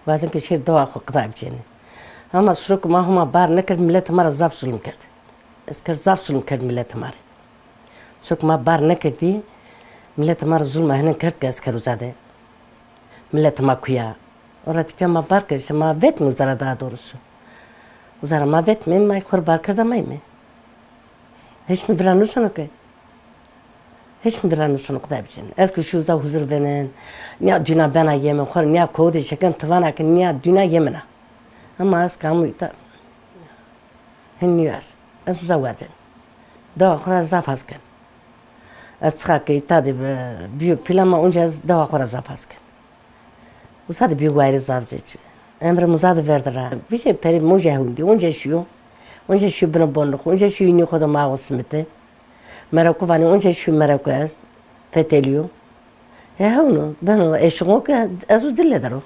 وازم که شیر دوا خو قطع بچینه اما سرک ما هم بار نکرد ملت ما را زاف ظلم کرد اسکر زاف ظلم کرد ملت ما را سرک ما بار نکرد بی ملت ما را ظلم هنن کرد که اسکر زده ملت ما کویا اورات پیا ما بار کرد ما ویت مزارا دا دورسو مزارا ما ویت می ما خور بار کردم می هیچ می برانوسونو که هیچ می برانوسونو قطع بچینه اسکر شوزا حضور بنن نیا دینا بنا یمن خور نیا کودی شکن توانا که نیا دینا یمنا اما از کامو ایتا هنیاس از زواجن دوا خورا زاف هست کن از خاک ایتا دی بیو پیلما اونجا از دوا خورا زاف هست کن وزاد بیو غیر زاف زیچ امر مزاد وردرا بیشه پری موجه هوندی اونجا شو بنا بانخ اونجا شو اینی خدا ما وسمته مراکو وانی اونجا شو مراکو از فتلیو هونو بنو اشغو که ازو دل درو